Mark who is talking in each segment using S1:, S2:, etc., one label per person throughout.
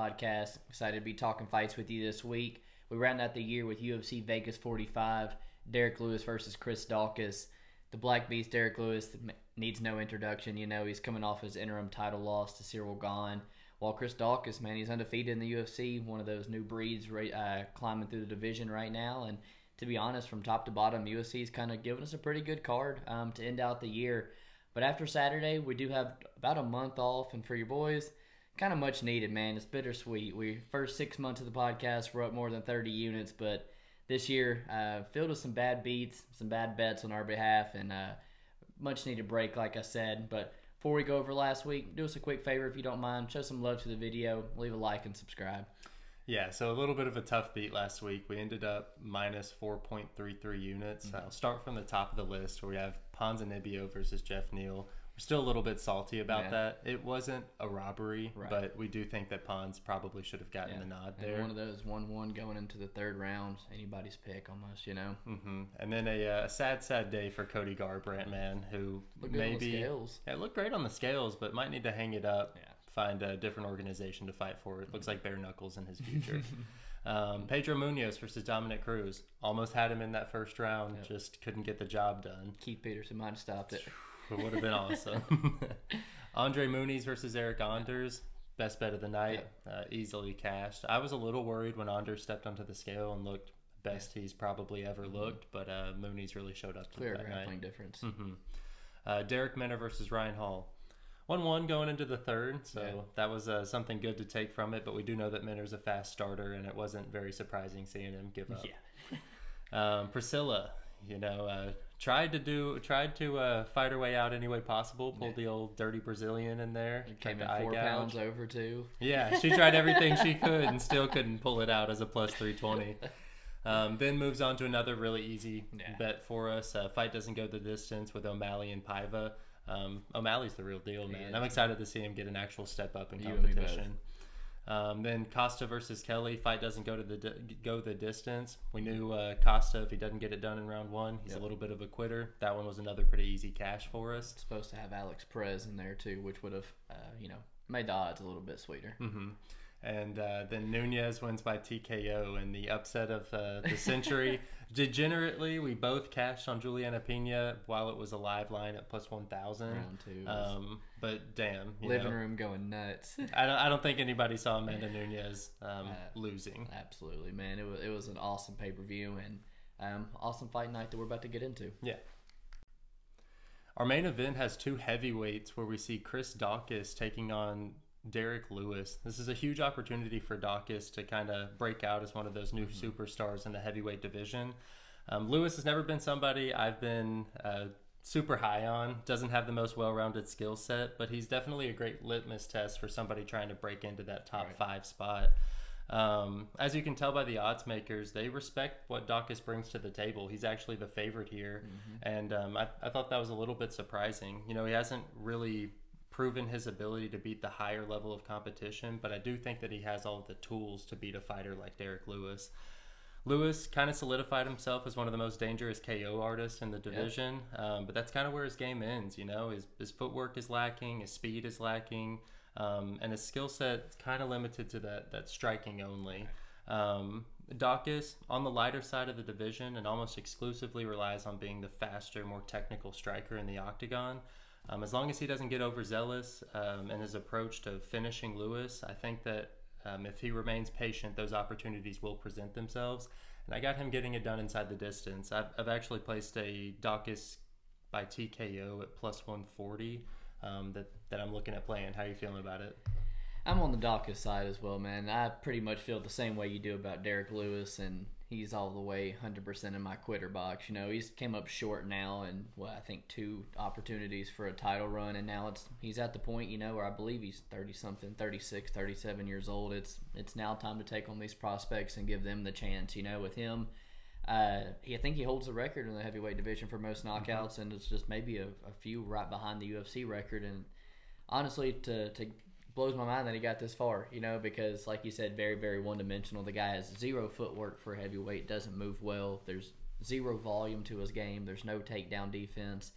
S1: podcast. Excited to be talking fights with you this week. We round out the year with UFC Vegas 45, Derrick Lewis versus Chris Daukaus. The Black Beast, Derrick Lewis, needs no introduction. You know, he's coming off his interim title loss to Cyril Gane. While Chris Daukaus, man, he's undefeated in the UFC, one of those new breeds climbing through the division right now. And to be honest, from top to bottom, UFC's kind of given us a pretty good card to end out the year. But after Saturday, we do have about a month off, and for your boys, kind of much needed, man. It's bittersweet. First 6 months of the podcast, we're up more than 30 units, but this year filled with some bad beats, some bad bets on our behalf, and much needed break, like I said. But before we go over last week, do us a quick favor if you don't mind. Show some love to the video, leave a like and subscribe.
S2: Yeah, so a little bit of a tough beat last week. We ended up minus 4.33 units. I'll start from the top of the list where we have Ponzinibbio versus Jeff Neal. We're still a little bit salty about that. It wasn't a robbery, but we do think that Pons probably should have gotten the nod there.
S1: And one of those 1-1 going into the third round, anybody's pick almost, you know.
S2: And then a sad day for Cody Garbrandt, man, who
S1: looked good on the scales.
S2: Yeah, looked great on the scales, but might need to hang it up. Yeah. Find a different organization to fight for. It looks like bare knuckles in his future. Pedro Munoz versus Dominic Cruz. Almost had him in that first round, just couldn't get the job done.
S1: Keith Peterson might have stopped it.
S2: It would have been awesome. Andre Muniz versus Eric Anders. Best bet of the night. Easily cashed. I was a little worried when Anders stepped onto the scale and looked best he's probably ever looked, but Muniz really showed up to
S1: clear
S2: that
S1: grappling
S2: night.
S1: Difference.
S2: Derek Minner versus Ryan Hall. 1-1 going into the third, so that was something good to take from it, but we do know that Minner's a fast starter, and it wasn't very surprising seeing him give up. Priscilla, you know, tried to fight her way out any way possible, pulled the old dirty Brazilian in there.
S1: Came in 4 pounds over, too.
S2: Yeah, she tried everything she could and still couldn't pull it out as a plus 320. Then moves on to another really easy bet for us. Fight doesn't go the distance with O'Malley and Paiva. O'Malley's the real deal, man. I'm excited to see him get an actual step up in competition. Then Costa versus Kelly. Fight doesn't go the distance. We knew Costa, if he doesn't get it done in round 1, he's a little bit of a quitter. That one was another pretty easy cash for us.
S1: Supposed to have Alex Perez in there too, which would have made the odds a little bit sweeter.
S2: And then Nunez wins by TKO in the upset of the century. Degenerately, we both cashed on Juliana Pena while it was a live line at plus 1,000.
S1: Round 2.
S2: But damn,
S1: living room going nuts.
S2: I don't think anybody saw Amanda Nunez losing.
S1: Absolutely, man. It was an awesome pay-per-view and awesome fight night that we're about to get into.
S2: Yeah. Our main event has 2 heavyweights where we see Chris Daukaus taking on Derrick Lewis. This is a huge opportunity for Daukaus to kind of break out as one of those new superstars in the heavyweight division. Lewis has never been somebody I've been super high on. Doesn't have the most well-rounded skill set, but he's definitely a great litmus test for somebody trying to break into that top 5 spot. As you can tell by the odds makers, they respect what Daukaus brings to the table. He's actually the favorite here, and I thought that was a little bit surprising. You know, he hasn't really proven his ability to beat the higher level of competition, but I do think that he has all the tools to beat a fighter like Derrick Lewis. Lewis kind of solidified himself as one of the most dangerous KO artists in the division, but that's kind of where his game ends. You know, his footwork is lacking, his speed is lacking, and his skill set is kind of limited to that striking only. Daukaus, on the lighter side of the division, and almost exclusively relies on being the faster, more technical striker in the octagon. As long as he doesn't get overzealous in his approach to finishing Lewis, I think that if he remains patient, those opportunities will present themselves. And I got him getting it done inside the distance. I've actually placed a Daukaus by TKO at plus 140 that I'm looking at playing. How are you feeling about it?
S1: I'm on the Daukaus side as well, man. I pretty much feel the same way you do about Derrick Lewis, and he's all the way 100% in my quitter box. You know, he's came up short now, and I think 2 opportunities for a title run, and now he's at the point, you know, where I believe he's 30-something, 36, 37 years old. It's now time to take on these prospects and give them the chance. You know, with him, I think he holds the record in the heavyweight division for most knockouts, and it's just maybe a few right behind the UFC record. And honestly, to blows my mind that he got this far, you know, because like you said, very, very one-dimensional. The guy has 0 footwork for heavyweight, doesn't move well. There's 0 volume to his game. There's no takedown defense.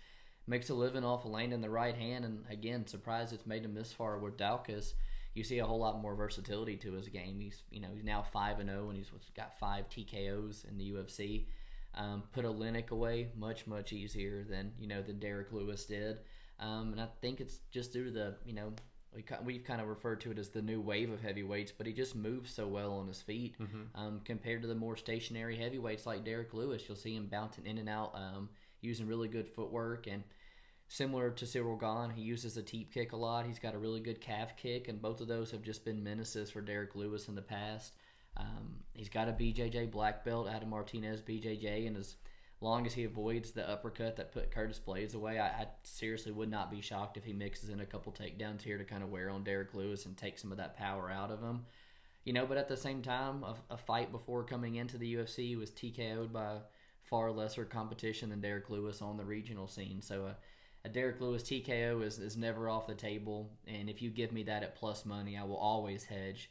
S1: Makes a living off of landing the right hand, and again, surprised it's made him this far with Daukaus. you see a whole lot more versatility to his game. He's now 5-0 and he's got 5 TKOs in the UFC. Put Oleinik away much easier than Derrick Lewis did, and I think it's just due to the we've kind of referred to it as the new wave of heavyweights, but he just moves so well on his feet compared to the more stationary heavyweights like Derrick Lewis. You'll see him bouncing in and out, using really good footwork, and similar to Cyril Gahn, he uses a teep kick a lot. He's got a really good calf kick, and both of those have just been menaces for Derrick Lewis in the past. He's got a BJJ black belt, Adam Martinez BJJ, and as long as he avoids the uppercut that put Curtis Blades away, I seriously would not be shocked if he mixes in a couple takedowns here to kind of wear on Derrick Lewis and take some of that power out of him. But at the same time, a fight before coming into the UFC, he was TKO'd by far lesser competition than Derrick Lewis on the regional scene. So a Derrick Lewis TKO is never off the table, and if you give me that at plus money, I will always hedge,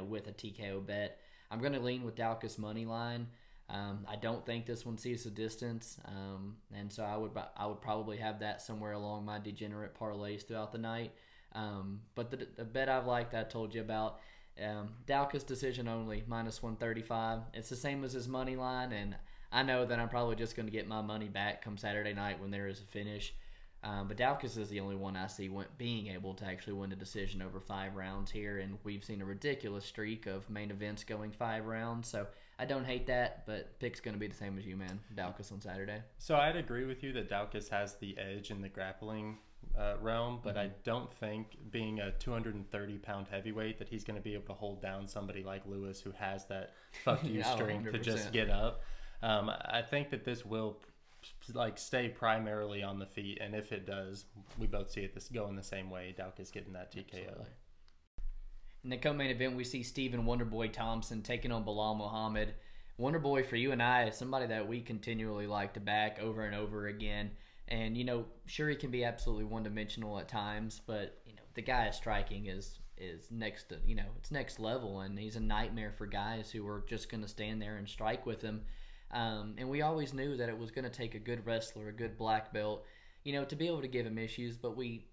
S1: with a TKO bet. I'm going to lean with Daukaus money line. I don't think this one sees the distance, and so I would probably have that somewhere along my degenerate parlays throughout the night. But the bet I've liked, I told you about, Daukaus decision only, -135. It's the same as his money line, and I know that I'm probably just going to get my money back come Saturday night when there is a finish. But Daukaus is the only one I see being able to actually win a decision over 5 rounds here, and we've seen a ridiculous streak of main events going 5 rounds, so I don't hate that, but pick's going to be the same as you, man. Daukaus on Saturday.
S2: So I'd agree with you that Daukaus has the edge in the grappling realm, but I don't think, being a 230-pound heavyweight, that he's going to be able to hold down somebody like Lewis, who has that fuck you strength to just get up. I think that this will stay primarily on the feet, and if it does, we both see it going the same way. Daukaus getting that TKO.
S1: Absolutely. In the co-main event, we see Stephen Wonderboy Thompson taking on Belal Muhammad. Wonderboy, for you and I, is somebody that we continually like to back over and over again. And sure, he can be absolutely one-dimensional at times, but the guy striking is next to it's next level, and he's a nightmare for guys who are just going to stand there and strike with him. And we always knew that it was going to take a good wrestler, a good black belt, to be able to give him issues. But we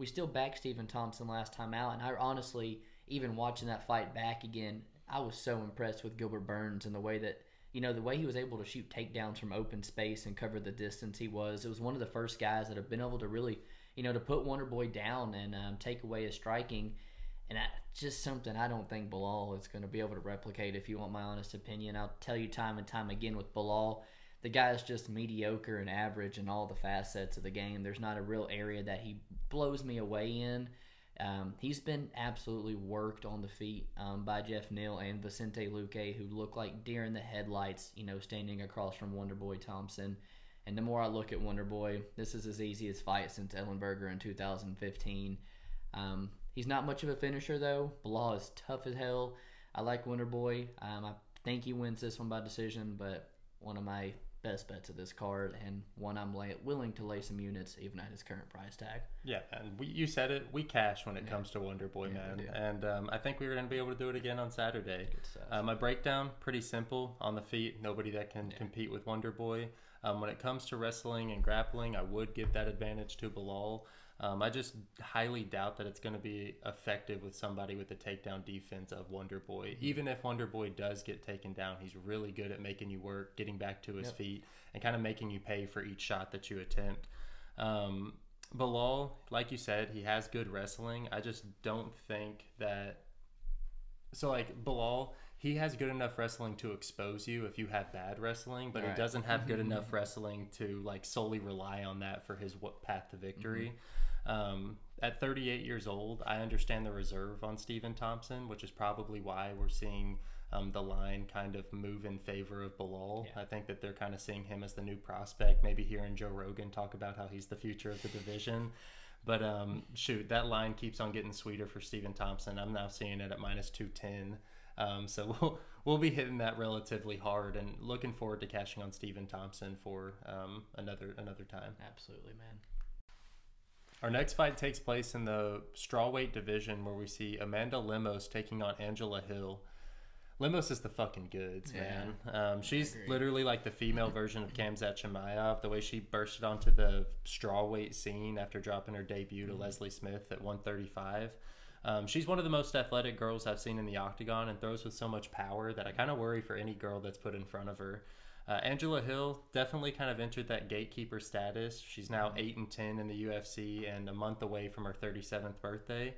S1: still backed Stephen Thompson last time out. And I honestly, even watching that fight back again, I was so impressed with Gilbert Burns and the way that, the way he was able to shoot takedowns from open space and cover the distance he was. It was one of the first guys that have been able to really, to put Wonderboy down and take away his striking. And just something I don't think Belal is going to be able to replicate, if you want my honest opinion. I'll tell you time and time again with Belal, the guy is just mediocre and average in all the facets of the game. There's not a real area that he blows me away in. He's been absolutely worked on the feet by Jeff Neal and Vicente Luque, who look like deer in the headlights, standing across from Wonderboy Thompson. And the more I look at Wonderboy, this is his easiest fight since Ellenberger in 2015. He's not much of a finisher, though. Belal is tough as hell. I like Wonderboy. I think he wins this one by decision, but one of my best bets of this card, and one I'm willing to lay some units even at his current price tag.
S2: Yeah, and you said it. We cash when it comes to Wonderboy, man. And I think we're going to be able to do it again on Saturday. My breakdown, pretty simple. On the feet, nobody that can compete with Wonderboy. When it comes to wrestling and grappling, I would give that advantage to Belal. I just highly doubt that it's going to be effective with somebody with the takedown defense of Wonderboy. Even if Wonderboy does get taken down, he's really good at making you work, getting back to his feet, and kind of making you pay for each shot that you attempt. Belal, like you said, he has good wrestling. I just don't think that... So, Belal, he has good enough wrestling to expose you if you have bad wrestling, but he doesn't have good enough wrestling to, solely rely on that for his path to victory. At 38 years old, I understand the reserve on Stephen Thompson, which is probably why we're seeing the line kind of move in favor of Belal. I think that they're kind of seeing him as the new prospect, maybe hearing Joe Rogan talk about how he's the future of the division. But shoot, that line keeps on getting sweeter for Stephen Thompson. I'm now seeing it at -210. So we'll be hitting that relatively hard, and looking forward to cashing on Stephen Thompson for another time.
S1: Absolutely, man.
S2: Our next fight takes place in the strawweight division, where we see Amanda Lemos taking on Angela Hill. Lemos is the fucking goods, man. She's literally like the female version of Khamzat Chimaev. The way she bursted onto the strawweight scene after dropping her debut to Leslie Smith at 135. She's one of the most athletic girls I've seen in the octagon and throws with so much power that I kind of worry for any girl that's put in front of her. Angela Hill definitely kind of entered that gatekeeper status. She's now 8-10 in the UFC and a month away from her 37th birthday.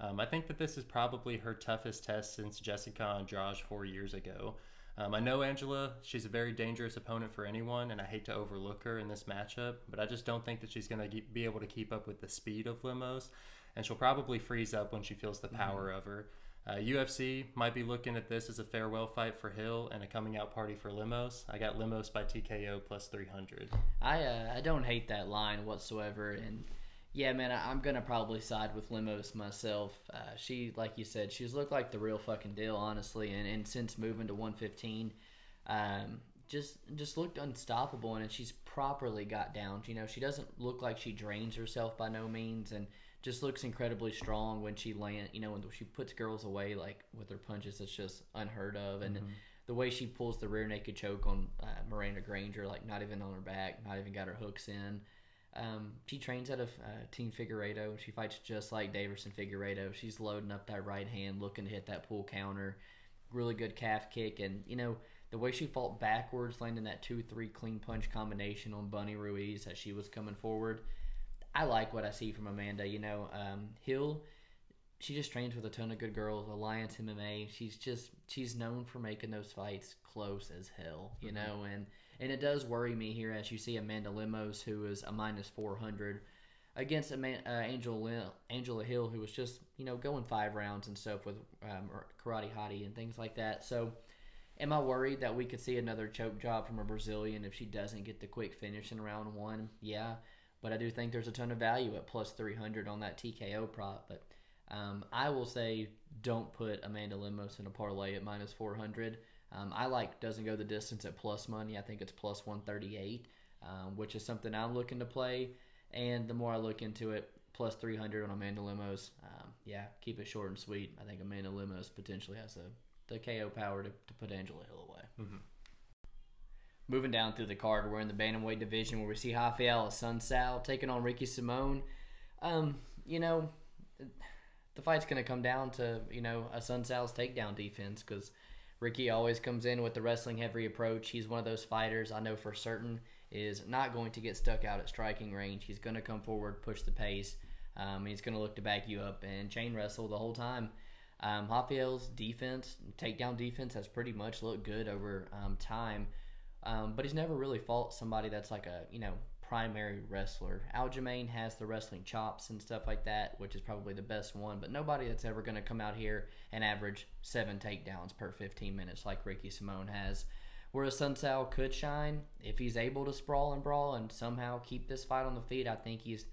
S2: I think that this is probably her toughest test since Jessica Andrade 4 years ago. I know Angela, she's a very dangerous opponent for anyone, and I hate to overlook her in this matchup, but I just don't think that she's going to be able to keep up with the speed of Lemos, and she'll probably freeze up when she feels the power of her. UFC might be looking at this as a farewell fight for Hill and a coming out party for Lemos. I got Lemos by TKO plus 300.
S1: I don't hate that line whatsoever, and yeah, man, I'm gonna probably side with Lemos myself. She, like you said, she's looked like the real fucking deal, honestly, and since moving to 115, just looked unstoppable, and she's properly got down. You know, she doesn't look like she drains herself by no means, and just looks incredibly strong when she when she puts girls away, like with her punches. It's just unheard of, and the way she pulls the rear naked choke on Miranda Granger, like not even on her back, not even got her hooks in. She trains out of Team Figueiredo. She fights just like Davison Figueiredo. She's loading up that right hand, looking to hit that pull counter. Really good calf kick, and the way she fought backwards, landing that 2-3 clean punch combination on Bunny Ruiz as she was coming forward. I like what I see from Amanda. Hill, she just trains with a ton of good girls. Alliance MMA. She's known for making those fights close as hell. And it does worry me here as you see Amanda Lemos, who is a minus 400, against Angela Hill, who was just going 5 rounds and stuff with Karate Hottie and things like that. So, am I worried that we could see another choke job from a Brazilian if she doesn't get the quick finish in round 1? Yeah. But I do think there's a ton of value at plus 300 on that TKO prop. But I will say don't put Amanda Lemos in a parlay at minus 400. I like doesn't go the distance at plus money. I think it's plus 138, which is something I'm looking to play. And the more I look into it, plus 300 on Amanda Lemos. Keep it short and sweet. I think Amanda Lemos potentially has the KO power to put Angela Hill away. Mm-hmm. Moving down through the card, we're in the bantamweight division where we see Raphael Assuncao taking on Ricky Simone. The fight's going to come down to, Assuncao's takedown defense, because Ricky always comes in with the wrestling heavy approach. He's one of those fighters I know for certain is not going to get stuck out at striking range. He's going to come forward, push the pace. He's going to look to back you up and chain wrestle the whole time. Raphael's takedown defense has pretty much looked good over time. But he's never really fought somebody that's like a, primary wrestler. Aljamain has the wrestling chops and stuff like that, which is probably the best one, but nobody that's ever going to come out here and average 7 takedowns per 15 minutes like Ricky Simone has. Whereas Assuncao could shine if he's able to sprawl and brawl and somehow keep this fight on the feet. I think he's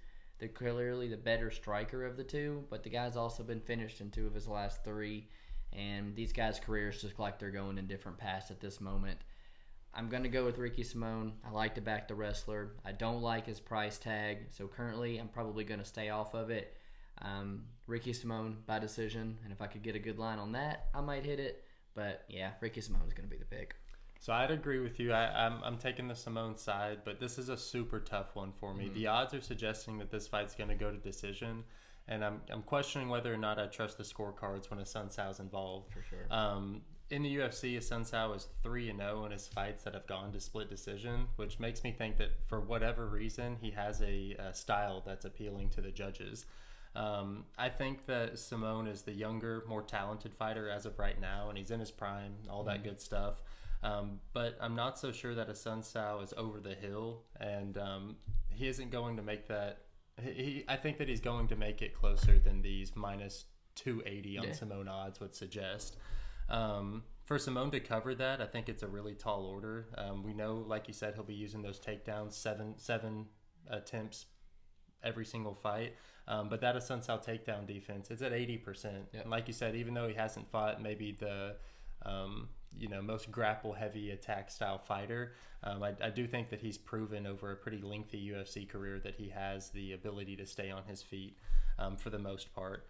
S1: clearly the better striker of the two, but the guy's also been finished in 2 of his last 3, and these guys' careers just like they're going in different paths at this moment. I'm going to go with Ricky Simone. I like to back the wrestler. I don't like his price tag, so currently I'm probably going to stay off of it. Ricky Simone by decision, and if I could get a good line on that, I might hit it. But yeah, Ricky Simone is going to be the pick.
S2: So I'd agree with you. I'm taking the Simone side, but this is a super tough one for me. Mm-hmm. The odds are suggesting that this fight's going to go to decision, and I'm questioning whether or not I trust the scorecards when Assuncao's involved.
S1: For sure.
S2: In the UFC, Assuncao is 3-0 in his fights that have gone to split decision, which makes me think that for whatever reason, he has a style that's appealing to the judges. I think that Simone is the younger, more talented fighter as of right now, and he's in his prime, all that good stuff. But I'm not so sure that Assuncao is over the hill, and he isn't going to make that. I think that he's going to make it closer than these minus 280 on Simone odds would suggest. For Simone to cover that, I think it's a really tall order. We know, like you said, he'll be using those takedowns, seven attempts every single fight. But that Assuncao takedown defense is at 80%. Yep. And like you said, even though he hasn't fought maybe the most grapple heavy attack style fighter, I do think that he's proven over a pretty lengthy UFC career that he has the ability to stay on his feet for the most part.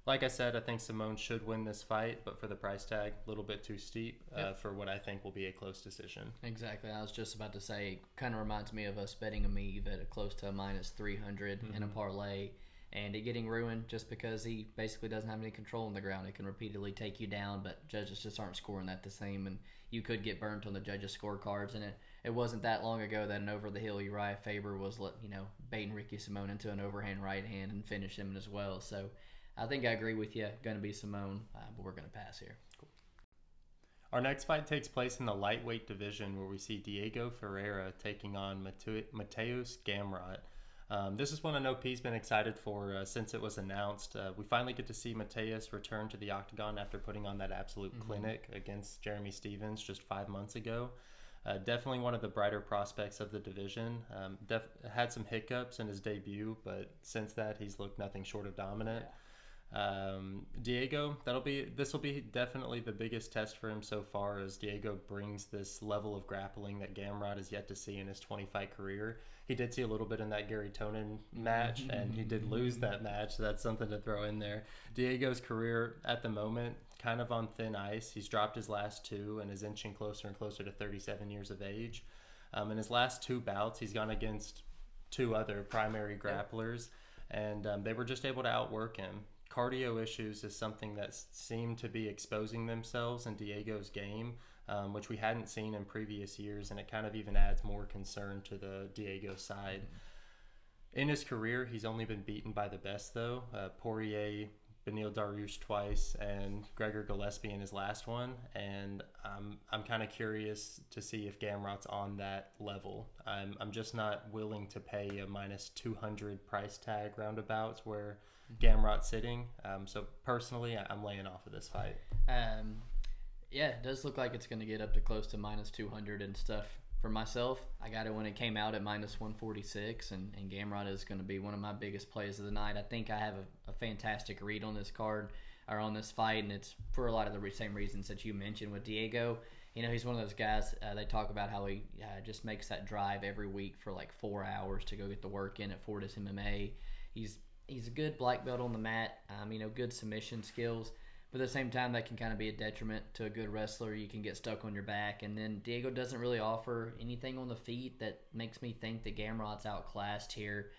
S2: Like I said, I think Simone should win this fight, but for the price tag, a little bit too steep for what I think will be a close decision.
S1: Exactly. I was just about to say, kind of reminds me of us betting a Meave at close to a minus 300 in a parlay. and it getting ruined just because he basically doesn't have any control on the ground. It can repeatedly take you down, but judges just aren't scoring that the same, and you could get burnt on the judges' scorecards. And it wasn't that long ago that an over-the-hill Uriah Faber was, baiting Ricky Simone into an overhand right hand and finish him as well. So I think I agree with you. Going to be Simone, but we're going to pass here. Cool.
S2: Our next fight takes place in the lightweight division, where we see Diego Ferreira taking on Mateusz Gamrot. This is one I know P's been excited for since it was announced. We finally get to see Mateusz return to the octagon after putting on that absolute clinic against Jeremy Stephens just 5 months ago. Definitely one of the brighter prospects of the division. Had some hiccups in his debut, but since that he's looked nothing short of dominant. Diego, this will be definitely the biggest test for him so far, as Diego brings this level of grappling that Gamrot has yet to see in his 20-fight career. He did see a little bit in that Gary Tonin match, and he did lose that match, so that's something to throw in there. Diego's career at the moment, kind of on thin ice. He's dropped his last two and is inching closer and closer to 37 years of age. In his last two bouts, he's gone against two other primary grapplers, and they were just able to outwork him. Cardio issues is something that seemed to be exposing themselves in Diego's game, which we hadn't seen in previous years, and it kind of even adds more concern to the Diego side. In his career, he's only been beaten by the best, though. Poirier, Beneil Dariush twice, and Gregor Gillespie in his last one, and I'm kind of curious to see if Gamrot's on that level. I'm just not willing to pay a minus 200 price tag roundabouts where Gamrot's sitting. So personally, I'm laying off of this fight.
S1: Yeah, it does look like it's going to get up to close to minus 200 and stuff. For myself, I got it when it came out at minus 146, and Gamrot is going to be one of my biggest plays of the night. I think I have a fantastic read on this card, or on this fight, and it's for a lot of the same reasons that you mentioned with Diego. He's one of those guys, they talk about how he just makes that drive every week for like 4 hours to go get the work in at Fortis MMA. He's a good black belt on the mat, good submission skills. But at the same time, that can kind of be a detriment to a good wrestler. You can get stuck on your back. And then Diego doesn't really offer anything on the feet that makes me think that Gamrot's outclassed here.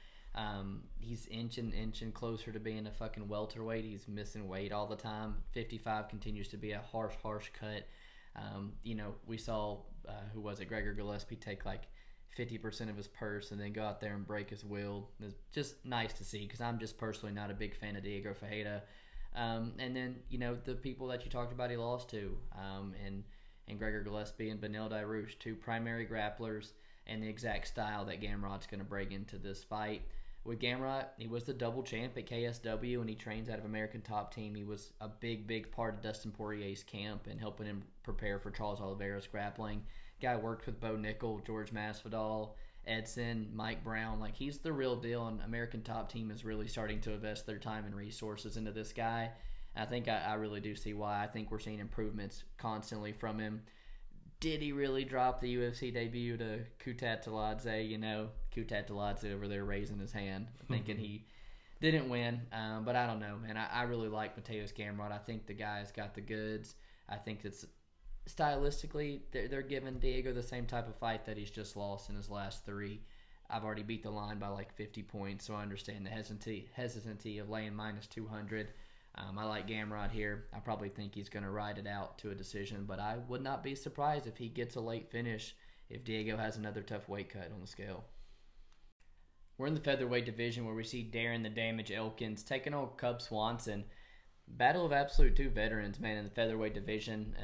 S1: He's inching closer to being a fucking welterweight. He's missing weight all the time. 55 continues to be a harsh cut. We saw, Gregor Gillespie take like 50% of his purse and then go out there and break his will. It's just nice to see, because I'm just personally not a big fan of Diego Ferreira. And then, the people that you talked about he lost to, and Gregor Gillespie and Beneil Dariush, two primary grapplers, and the exact style that Gamrot's going to bring into this fight. With Gamrot, he was the double champ at KSW, and he trains out of American Top Team. He was a big part of Dustin Poirier's camp and helping him prepare for Charles Oliveira's grappling. Guy worked with Bo Nickel, George Masvidal, Edson, Mike Brown. Like, he's the real deal, and American Top Team is really starting to invest their time and resources into this guy. I think I really do see why. I think we're seeing improvements constantly from him. Did he really drop the UFC debut to Kutat Taladze? Kutat Taladze over there raising his hand, thinking he didn't win. But I don't know, man. I really like Mateusz Gamrot. I think the guy's got the goods. I think it's stylistically, they're giving Diego the same type of fight that he's just lost in his last three. I've already beat the line by like 50 points, so I understand the hesitancy of laying minus 200. I like Gamrot here. I probably think he's going to ride it out to a decision, but I would not be surprised if he gets a late finish if Diego has another tough weight cut on the scale. We're in the featherweight division, where we see Darren the Damage Elkins taking on Cub Swanson. Battle of absolute two veterans, man, in the featherweight division.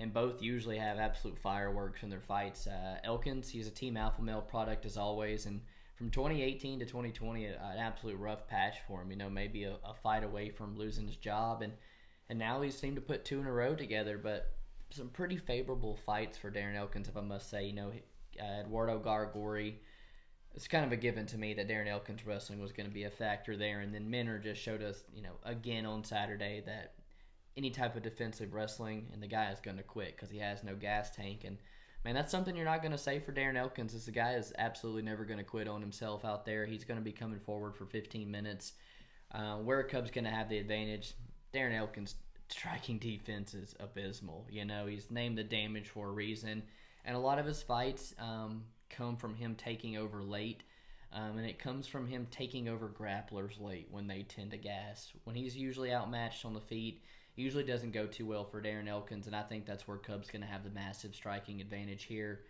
S1: And both usually have absolute fireworks in their fights. Elkins, he's a Team Alpha Male product as always, and from 2018 to 2020, an absolute rough patch for him. Maybe a fight away from losing his job, and now he's seemed to put two in a row together. But some pretty favorable fights for Darren Elkins, if I must say. Eduardo Gargori. It's kind of a given to me that Darren Elkins' wrestling was going to be a factor there, and then Minner just showed us, again on Saturday, that any type of defensive wrestling, and the guy is going to quit because he has no gas tank. And man, that's something you're not going to say for Darren Elkins, is the guy is absolutely never going to quit on himself out there. He's going to be coming forward for 15 minutes. Where Cub's going to have the advantage, Darren Elkins' striking defense is abysmal. He's named the Damage for a reason, and a lot of his fights come from him taking over late. And it comes from him taking over grapplers late when they tend to gas. When he's usually outmatched on the feet, it usually doesn't go too well for Darren Elkins, and I think that's where Cub's going to have the massive striking advantage here.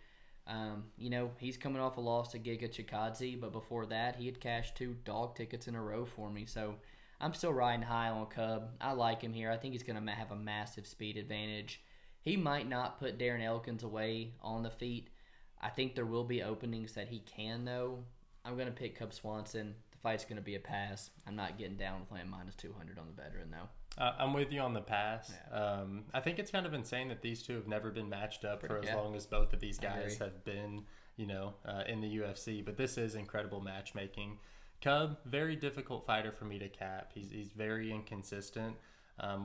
S1: He's coming off a loss to Giga Chikadze, but before that, he had cashed 2 dog tickets in a row for me. So I'm still riding high on Cub. I like him here. I think he's going to have a massive speed advantage. He might not put Darren Elkins away on the feet. I think there will be openings that he can, though. I'm going to pick Cub Swanson. The fight's going to be a pass. I'm not getting down with him minus 200 on the veteran, though.
S2: I'm with you on the pass.
S1: Yeah.
S2: I think it's kind of insane that these two have never been matched up for as
S1: yeah.
S2: long as both of these guys have been, in the UFC. But this is incredible matchmaking. Cub, very difficult fighter for me to cap. He's very inconsistent.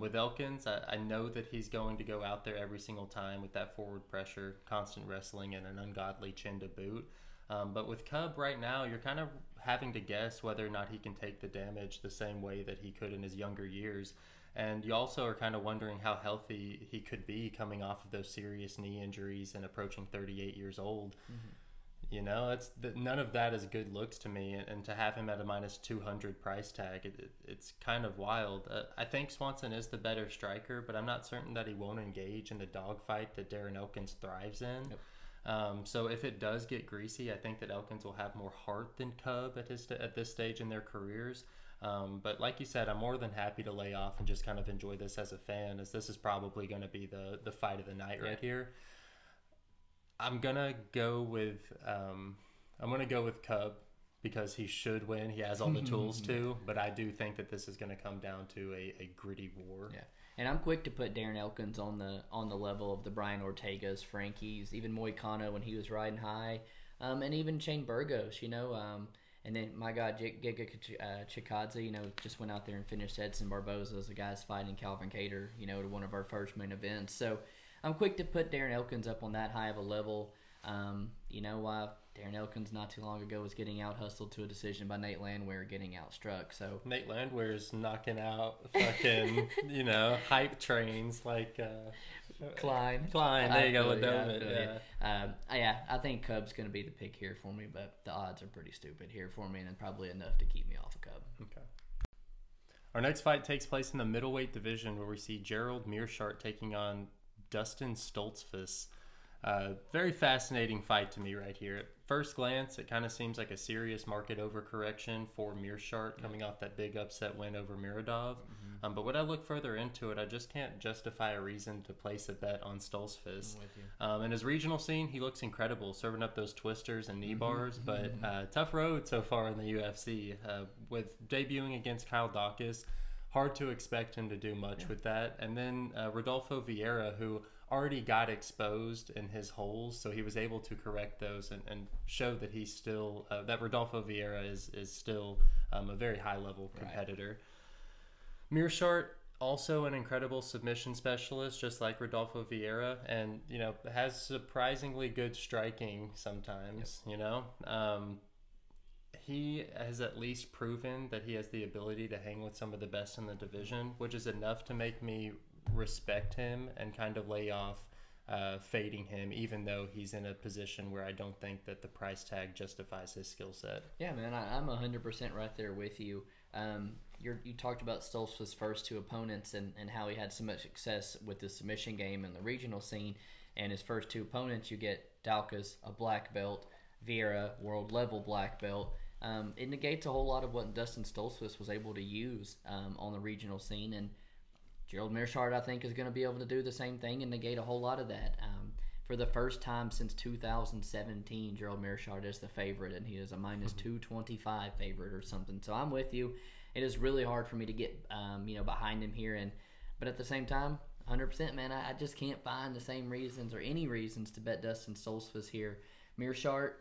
S2: With Elkins, I know that he's going to go out there every single time with that forward pressure, constant wrestling, and an ungodly chin to boot. But with Cub right now, you're kind of having to guess whether or not he can take the damage the same way that he could in his younger years. And you also are kind of wondering how healthy he could be coming off of those serious knee injuries and approaching 38 years old. Mm-hmm. None of that is good looks to me. And to have him at a minus 200 price tag, it's kind of wild. I think Swanson is the better striker, but I'm not certain that he won't engage in the dogfight that Darren Elkins thrives in. Yep. So if it does get greasy, I think that Elkins will have more heart than Cub at this stage in their careers. But like you said, I'm more than happy to lay off and just kind of enjoy this as a fan, as this is probably going to be the fight of the night right here. I'm gonna go with Cub because he should win. He has all the tools to, but I do think that this is going to come down to a gritty war.
S1: Yeah. And I'm quick to put Darren Elkins on the level of the Brian Ortegas, Frankies, even Moicano when he was riding high, and even Shane Burgos, and then my God, Giga Chikadze, just went out there and finished Edson Barboza's, the guys fighting Calvin Cater, to one of our first main events. So I'm quick to put Darren Elkins up on that high of a level. Darren Elkins not too long ago was getting out hustled to a decision by Nate Landwehr, getting outstruck. So
S2: Nate Landwehr's knocking out fucking hype trains like
S1: Klein.
S2: There you go,
S1: I think Cub's going to be the pick here for me, but the odds are pretty stupid here for me, and then probably enough to keep me off of Cub.
S2: Okay. Our next fight takes place in the middleweight division, where we see Gerald Meerschaert taking on Dustin Stoltzfus. Very fascinating fight to me right here. At first glance, it kind of seems like a serious market overcorrection for Meerschaert coming off that big upset win over Miradov. Mm-hmm. But when I look further into it, I just can't justify a reason to place a bet on Stoltzfus. In his regional scene, he looks incredible, serving up those twisters and knee bars, but tough road so far in the UFC. With debuting against Kyle Daukaus, hard to expect him to do much with that. And then Rodolfo Vieira, who already got exposed in his holes, so he was able to correct those and show that he's still that Rodolfo Vieira is still a very high level competitor. Meerschaert, also an incredible submission specialist, just like Rodolfo Vieira, and has surprisingly good striking sometimes. He has at least proven that he has the ability to hang with some of the best in the division, which is enough to make me respect him and kind of lay off fading him, even though he's in a position where I don't think that the price tag justifies his skill set.
S1: Yeah, man, I'm 100% right there with you. You talked about Stoltzfus' first 2 opponents and how he had so much success with the submission game in the regional scene. And his first 2 opponents, you get Daukaus, a black belt, Vieira, world level black belt. It negates a whole lot of what Dustin Stoltzfus was able to use on the regional scene, and Gerald Meerschaert, I think, is going to be able to do the same thing and negate a whole lot of that. For the first time since 2017, Gerald Meerschaert is the favorite, and he is a minus 225 favorite or something. So I'm with you. It is really hard for me to get behind him here, but at the same time, 100%, man, I just can't find the same reasons or any reasons to bet Dustin Stoltzfus here. Meerschaert,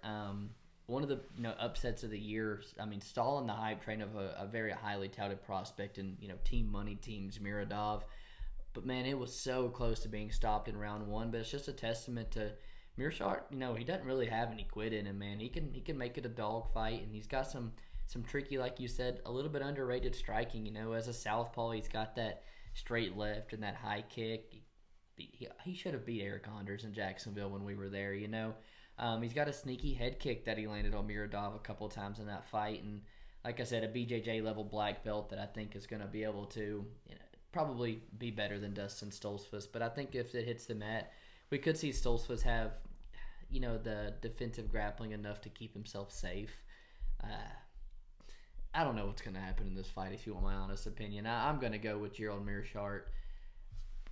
S1: one of the upsets of the year. I mean, stalling the hype train of a very highly touted prospect in team money teams, Miradov. But man, it was so close to being stopped in round 1. But it's just a testament to Meerschaert. He doesn't really have any quit in him, man. He can make it a dog fight, and he's got some tricky, like you said, a little bit underrated striking. As a southpaw, he's got that straight left and that high kick. He should have beat Eric Anders in Jacksonville when we were there. He's got a sneaky head kick that he landed on Miradov a couple of times in that fight, and like I said, a BJJ level black belt that I think is going to be able to probably be better than Dustin Stoltzfus. But I think if it hits the mat, we could see Stoltzfus have the defensive grappling enough to keep himself safe. I don't know what's going to happen in this fight, if you want my honest opinion. I'm going to go with Gerald Meerschaert,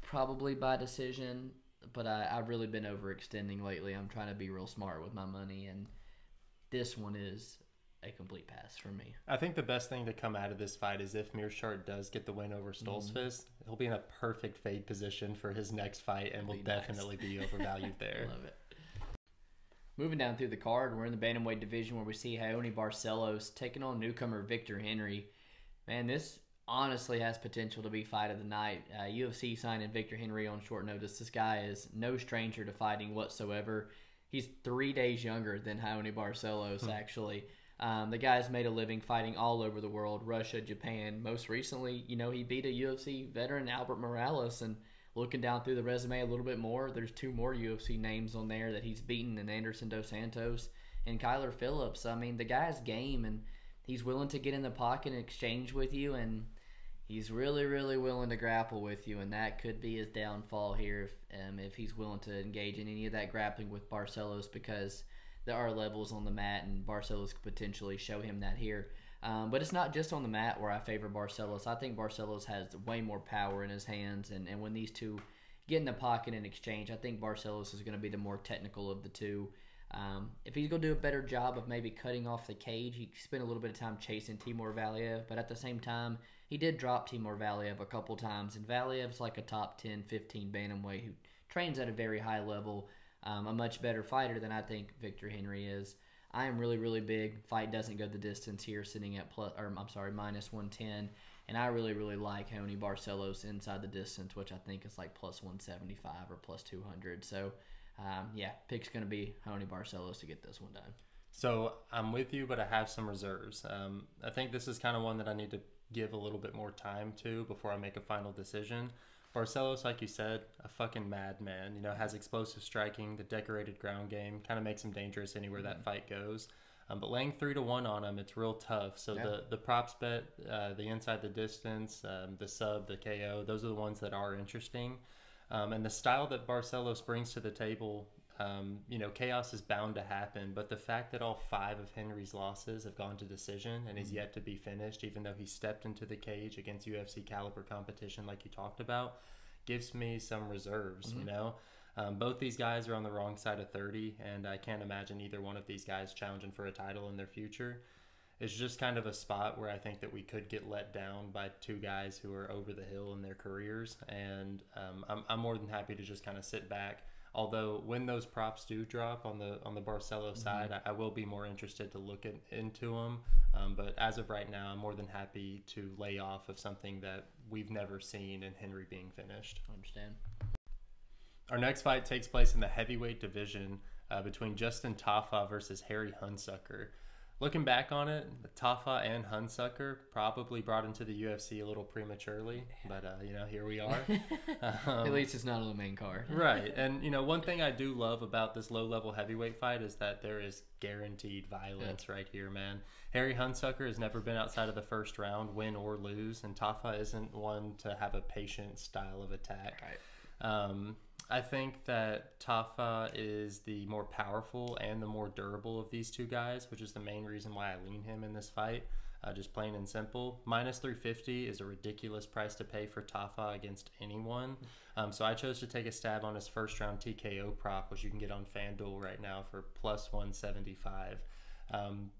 S1: probably by decision, but I've really been overextending lately. I'm trying to be real smart with my money, and this one is a complete pass for me.
S2: I think the best thing to come out of this fight is if Meerschaert does get the win over Stoltzfus, he'll be in a perfect fade position for his next fight and will definitely be overvalued there.
S1: Love it. Moving down through the card, we're in the bantamweight division where we see Raoni Barcelos taking on newcomer Victor Henry. Man, this honestly has potential to be fight of the night. UFC signing Victor Henry on short notice. This guy is no stranger to fighting whatsoever. He's 3 days younger than Raoni Barcelos, actually. The guy's made a living fighting all over the world, Russia, Japan. Most recently, he beat a UFC veteran, Albert Morales, and looking down through the resume a little bit more, there's 2 more UFC names on there that he's beaten, in Anderson Dos Santos and Kyler Phillips. I mean, the guy's game, and he's willing to get in the pocket and exchange with you, and he's really, really willing to grapple with you, and that could be his downfall here if he's willing to engage in any of that grappling with Barcelos, because there are levels on the mat, and Barcelos could potentially show him that here. But it's not just on the mat where I favor Barcelos. I think Barcelos has way more power in his hands, and when these two get in the pocket and exchange, I think Barcelos is going to be the more technical of the two. If he's going to do a better job of maybe cutting off the cage, he spent a little bit of time chasing Timur Valiev, but at the same time, he did drop Timur Valiev a couple times, and Valiev's like a top 10, 15 bantamweight who trains at a very high level, a much better fighter than I think Victor Henry is. I am really, really big. Fight doesn't go the distance here, sitting at minus 110. And I really, really like Raoni Barcelos inside the distance, which I think is like plus 175 or plus 200. So, pick's going to be Raoni Barcelos to get this one done.
S2: So I'm with you, but I have some reserves. I think this is kind of one that I need to give a little bit more time to before I make a final decision. Barcelos, like you said, a fucking madman. Has explosive striking, the decorated ground game, kind of makes him dangerous anywhere that fight goes. But laying 3-1 on him, it's real tough. So the props bet, the inside the distance, the sub, the KO, those are the ones that are interesting. And the style that Barcelos brings to the table, chaos is bound to happen. But the fact that all 5 of Henry's losses have gone to decision and is yet to be finished, even though he stepped into the cage against UFC caliber competition like you talked about, gives me some reserves, Both these guys are on the wrong side of 30, and I can't imagine either one of these guys challenging for a title in their future. It's just kind of a spot where I think that we could get let down by 2 guys who are over the hill in their careers, and I'm more than happy to just kind of sit back. Although when those props do drop on the Barcelos side, I will be more interested to look into them. But as of right now, I'm more than happy to lay off of something that we've never seen in Henry being finished.
S1: I understand.
S2: Our next fight takes place in the heavyweight division between Justin Tafa versus Harry Hunsucker. Looking back on it, Tafa and Hunsucker probably brought into the UFC a little prematurely, but here we are.
S1: At least it's not on the main card.
S2: Right, and one thing I do love about this low-level heavyweight fight is that there is guaranteed violence right here, man. Harry Hunsucker has never been outside of the first round, win or lose, and Tafa isn't one to have a patient style of attack.
S1: Right.
S2: I think that Tafa is the more powerful and the more durable of these 2 guys, which is the main reason why I lean him in this fight, just plain and simple. Minus 350 is a ridiculous price to pay for Tafa against anyone. So I chose to take a stab on his first round TKO prop, which you can get on FanDuel right now for plus 175.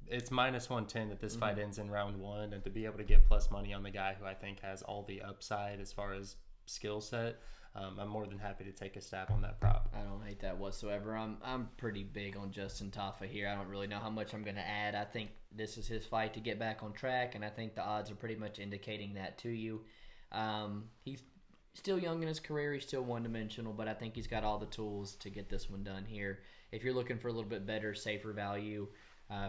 S2: It's minus 110 that this fight ends in round 1, and to be able to get plus money on the guy who I think has all the upside as far as skill set, I'm more than happy to take a stab on that prop.
S1: I don't hate that whatsoever. I'm pretty big on Justin Tafa here. I don't really know how much I'm going to add. I think this is his fight to get back on track, and I think the odds are pretty much indicating that to you. He's still young in his career. He's still one-dimensional, but I think he's got all the tools to get this one done here. If you're looking for a little bit better, safer value,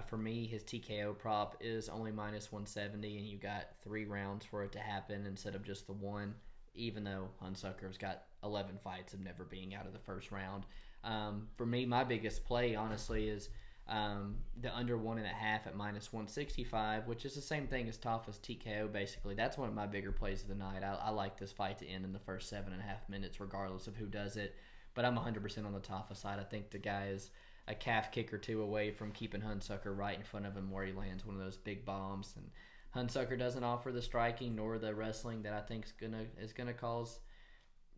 S1: for me, his TKO prop is only minus 170, and you got 3 rounds for it to happen instead of just the 1. Even though Hunsucker's got 11 fights of never being out of the first round. For me, my biggest play, honestly, is the under 1.5 at -165, which is the same thing as Tafa's TKO, basically. That's one of my bigger plays of the night. I like this fight to end in the first 7.5 minutes, regardless of who does it. But I'm 100% on the Tafa side. I think the guy is a calf kick or two away from keeping Hunsucker right in front of him where he lands one of those big bombs. And Hunsucker doesn't offer the striking nor the wrestling that I think is gonna cause,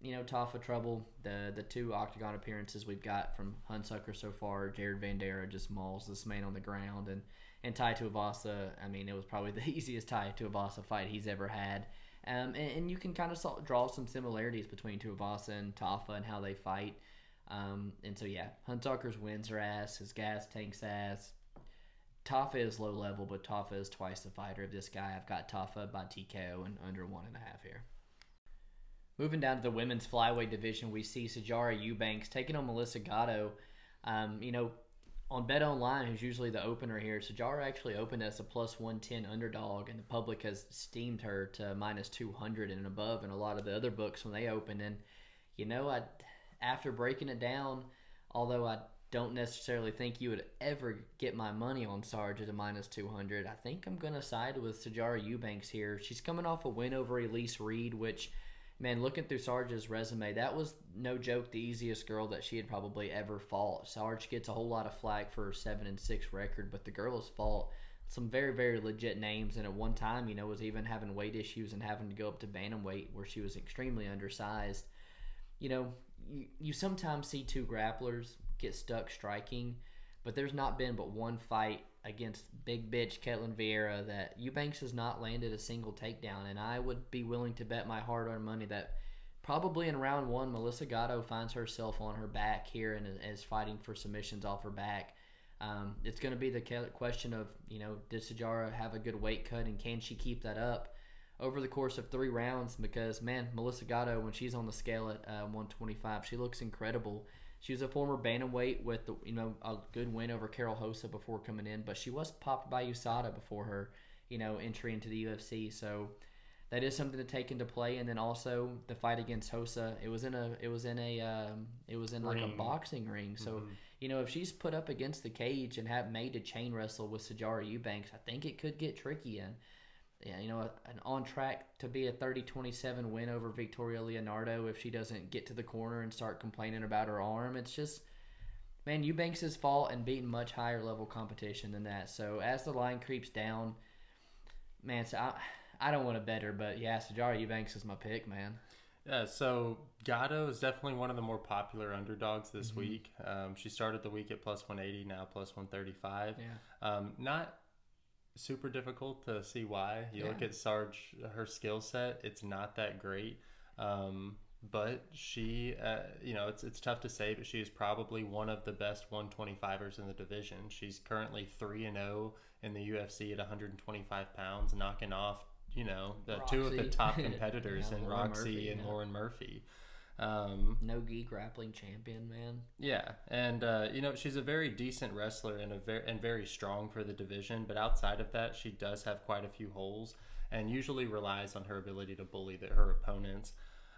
S1: Tafa trouble. The 2 octagon appearances we've got from Hunsucker so far, Jared Vanderaa just mauls this man on the ground, and Tai Tuivasa, I mean, it was probably the easiest Tai Tuivasa fight he's ever had. And you can kind of draw some similarities between Tuivasa and Tafa and how they fight. And so, yeah, Hunsucker's wins are ass. His gas tank's ass. Tafa is low level, but Tafa is twice the fighter of this guy. I've got Tafa by TKO and under 1.5 here. Moving down to the women's flyweight division, we see Sijara Eubanks taking on Melissa Gatto. On Bet Online, who's usually the opener here, Sijara actually opened as a +110 underdog, and the public has steamed her to -200 and above in a lot of the other books when they open. And, after breaking it down, although I don't necessarily think you would ever get my money on Sarge at a -200, I think I'm going to side with Sijara Eubanks here. She's coming off a win over Elise Reed, which, man, looking through Sarge's resume, that was, no joke, the easiest girl that she had probably ever fought. Sarge gets a whole lot of flack for her 7-6 record, but the girl has fought some very, very legit names, and at one time, was even having weight issues and having to go up to bantamweight where she was extremely undersized. You sometimes see 2 grapplers get stuck striking, but there's not been but one fight against big bitch Ketlin Vieira that Eubanks has not landed a single takedown, and I would be willing to bet my hard-earned money that probably in round 1, Melissa Gatto finds herself on her back here and is fighting for submissions off her back. It's going to be the question of, does Sijara have a good weight cut, and can she keep that up over the course of 3 rounds? Because, man, Melissa Gatto, when she's on the scale at 125, she looks incredible. She was a former bantamweight with a good win over Carol Hossa before coming in, but she was popped by USADA before her entry into the UFC. So that is something to take into play. And then also the fight against Hossa, it was in like a boxing ring. So if she's put up against the cage and have made to chain wrestle with Sijara Eubanks, I think it could get tricky. And an on track to be a 30-27 win over Victoria Leonardo if she doesn't get to the corner and start complaining about her arm. It's just, man, Eubanks has fought and beaten much higher level competition than that. So as the line creeps down, man, so I don't want to bet her, but yeah, Sijara Eubanks is my pick, man.
S2: Yeah, so Gatto is definitely one of the more popular underdogs this week. She started the week at +180, now +135.
S1: Yeah.
S2: Not super difficult to see why. You look at Sarge, her skill set, it's not that great. But she, it's tough to say, but she is probably one of the best 125ers in the division. She's currently 3-0 in the UFC at 125 pounds, knocking off, the 2 of the top competitors in Roxy and Lauren Murphy.
S1: No-gi grappling champion, man.
S2: Yeah, and she's a very decent wrestler and very strong for the division, but outside of that, she does have quite a few holes and usually relies on her ability to bully her opponents.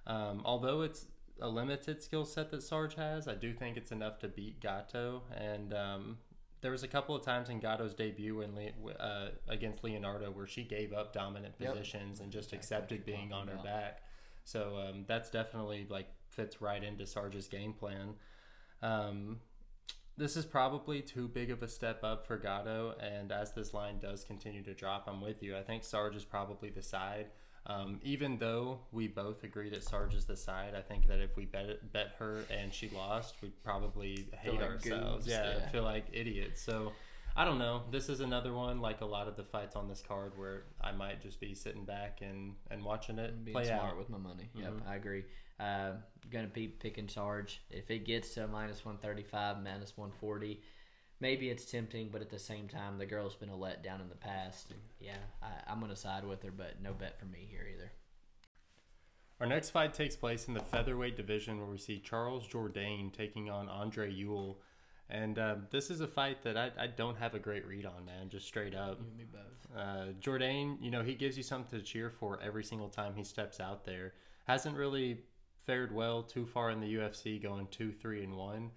S2: Although it's a limited skill set that Sarge has, I do think it's enough to beat Gatto. And there was a couple of times in Gatto's debut against Leonardo where she gave up dominant positions and just accepted being on her back. So that's definitely fits right into Sarge's game plan. This is probably too big of a step up for Gatto, and as this line does continue to drop, I'm with you. I think Sarge is probably the side. Even though we both agree that Sarge is the side, I think that if we bet her and she lost, we'd probably hate ourselves. Yeah, feel like idiots. So I don't know. This is another one, like a lot of the fights on this card, where I might just be sitting back and watching it play out.
S1: Smart with my money. Yep, I agree. Gonna be picking Sarge. If it gets to -135, -140, maybe it's tempting, but at the same time, the girl's been a letdown in the past. Yeah, I'm gonna side with her, but no bet for me here either.
S2: Our next fight takes place in the featherweight division, where we see Charles Jordain taking on Andre Ewell. And this is a fight that I don't have a great read on, man, just straight up.
S1: You and me both.
S2: Jordain, he gives you something to cheer for every single time he steps out there. Hasn't really fared well too far in the UFC, going 2-3-1.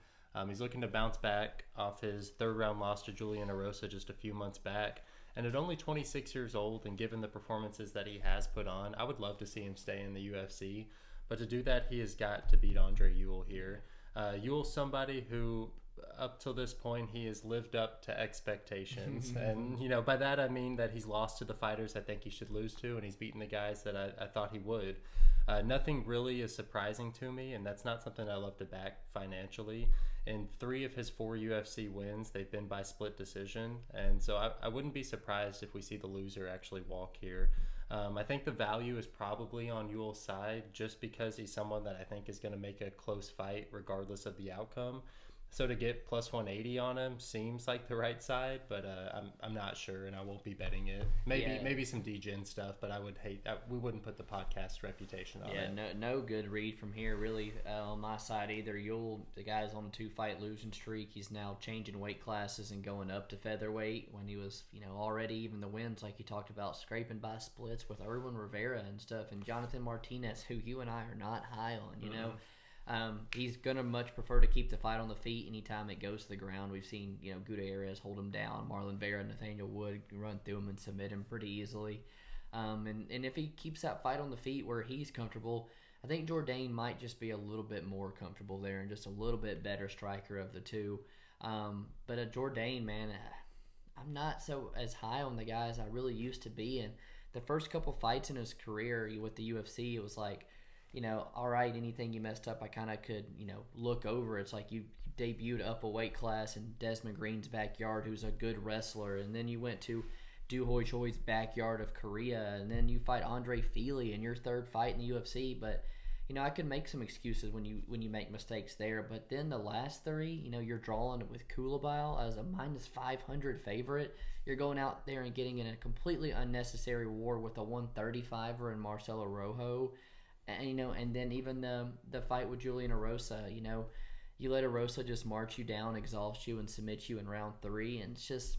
S2: He's looking to bounce back off his third-round loss to Julian Erosa just a few months back. And at only 26 years old, and given the performances that he has put on, I would love to see him stay in the UFC. But to do that, he has got to beat Andre Ewell here. Ewell's somebody who, up till this point, he has lived up to expectations. And, by that I mean that he's lost to the fighters I think he should lose to, and he's beaten the guys that I thought he would. Nothing really is surprising to me, and that's not something I love to back financially. In 3 of his 4 UFC wins, they've been by split decision, and so I wouldn't be surprised if we see the loser actually walk here. I think the value is probably on Ewell's side just because he's someone that I think is going to make a close fight regardless of the outcome. So to get plus 180 on him seems like the right side, but I'm not sure, and I won't be betting it. Maybe some DGen stuff, but I would hate that. We wouldn't put the podcast reputation on it.
S1: Yeah, no good read from here really on my side either. Ewell, the guy's on a 2-fight losing streak. He's now changing weight classes and going up to featherweight when he was, already even the wins like he talked about scraping by splits with Erwin Rivera and stuff, and Jonathan Martinez, who you and I are not high on, you know. He's going to much prefer to keep the fight on the feet anytime it goes to the ground. We've seen, Gutierrez hold him down. Marlon Vera, Nathaniel Wood run through him and submit him pretty easily. And if he keeps that fight on the feet where he's comfortable, I think Jordain might just be a little bit more comfortable there and just a little bit better striker of the two. But a Jordain, man, I'm not so as high on the guy as I really used to be. And the first couple fights in his career with the UFC, it was like, all right, anything you messed up, I kind of could, look over. It's like you debuted up a weight class in Desmond Green's backyard, who's a good wrestler, and then you went to Do Hoi Choi's backyard of Korea, and then you fight Andre Fili in your 3rd fight in the UFC. But, I could make some excuses when you make mistakes there. But then the last 3, you're drawing with Coulibaly as a minus 500 favorite. You're going out there and getting in a completely unnecessary war with a 135er in Marcelo Rojo. And then even the fight with Julian Erosa, you let Erosa just march you down, exhaust you, and submit you in round 3. And it's just,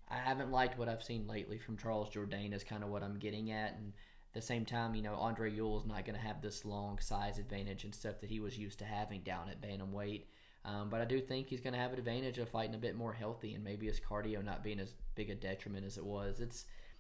S1: I haven't liked what I've seen lately from Charles Jordain is kind of what I'm getting at. And at the same time, Andre Ewell's not going to have this long size advantage and stuff that he was used to having down at bantamweight. But I do think he's going to have an advantage of fighting a bit more healthy and maybe his cardio not being as big a detriment as it was.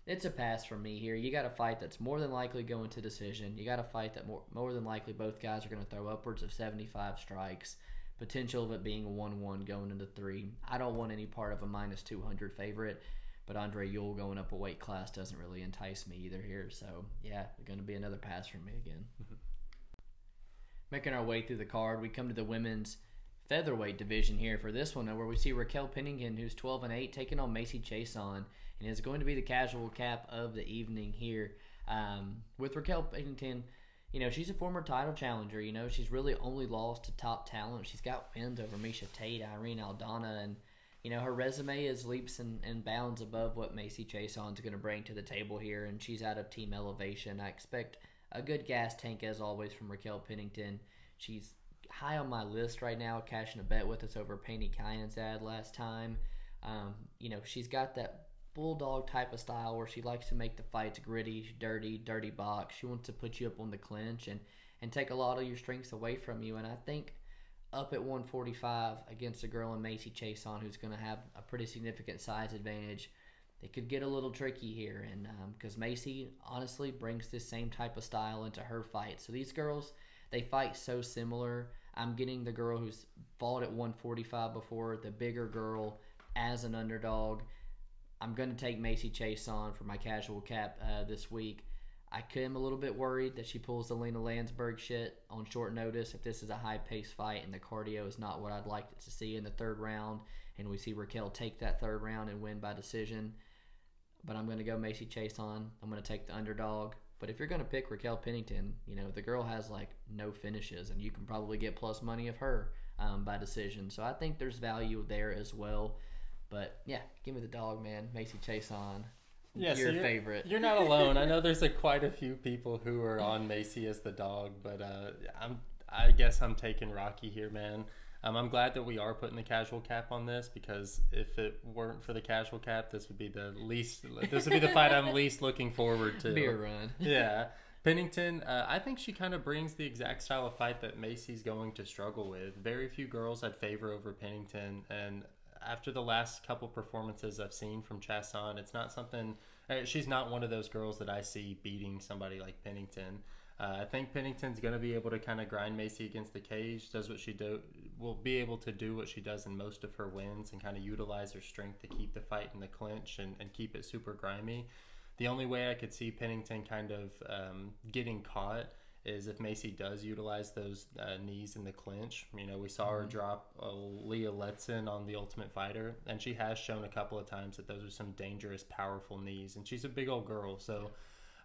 S1: It's a pass for me here. You got a fight that's more than likely going to decision. You got a fight that more than likely both guys are going to throw upwards of 75 strikes. Potential of it being a 1-1 going into 3. I don't want any part of a minus 200 favorite, but Andre Ewell going up a weight class doesn't really entice me either here. So, yeah, going to be another pass for me again. Making our way through the card, we come to the women's featherweight division here for this one, where we see Raquel Pennington, who's 12-8, taking on Macy Chiasson, and is going to be the casual cap of the evening here. With Raquel Pennington, she's a former title challenger. She's really only lost to top talent. She's got wins over Meerschaert, Irene Aldana, and her resume is leaps and bounds above what Macy Chiasson's going to bring to the table here, and she's out of Team Elevation. I expect a good gas tank as always from Raquel Pennington. She's high on my list right now, cashing a bet with us over Paney Kyanzad last time. She's got that bulldog type of style where she likes to make the fights gritty, dirty box. She wants to put you up on the clinch and take a lot of your strengths away from you. And I think up at 145 against a girl in Macy Chiasson who's going to have a pretty significant size advantage, it could get a little tricky here. And because Macy honestly brings this same type of style into her fight. So these girls, they fight so similar. I'm getting the girl who's fought at 145 before, the bigger girl, as an underdog. I'm going to take Macy Chiasson for my casual cap this week. I am a little bit worried that she pulls the Lena Landsberg shit on short notice if this is a high-paced fight and the cardio is not what I'd like to see in the 3rd round, and we see Raquel take that 3rd round and win by decision. But I'm going to go Macy Chiasson. I'm going to take the underdog. But if you're going to pick Raquel Pennington, the girl has no finishes, and you can probably get plus money of her by decision. So I think there's value there as well. But, yeah, give me the dog, man. Macy Chiasson.
S2: Yeah,
S1: your favorite.
S2: You're not alone. I know there's quite a few people who are on Macy as the dog, but I guess I'm taking Rocky here, man. I'm glad that we are putting the casual cap on this, because if it weren't for the casual cap, this would be the fight I'm least looking forward to.
S1: Beer run.
S2: Yeah. Pennington, I think she kind of brings the exact style of fight that Macy's going to struggle with. Very few girls I'd favor over Pennington, and after the last couple performances I've seen from Chiasson, it's not something. She's not one of those girls that I see beating somebody like Pennington. I think Pennington's going to be able to kind of grind Macy against the cage. Will be able to do what she does in most of her wins and kind of utilize her strength to keep the fight in the clinch and keep it super grimy. The only way I could see Pennington kind of getting caught is if Macy does utilize those knees in the clinch. You know, we saw her drop Leah Letson on The Ultimate Fighter, and she has shown a couple of times that those are some dangerous, powerful knees. And she's a big old girl, so...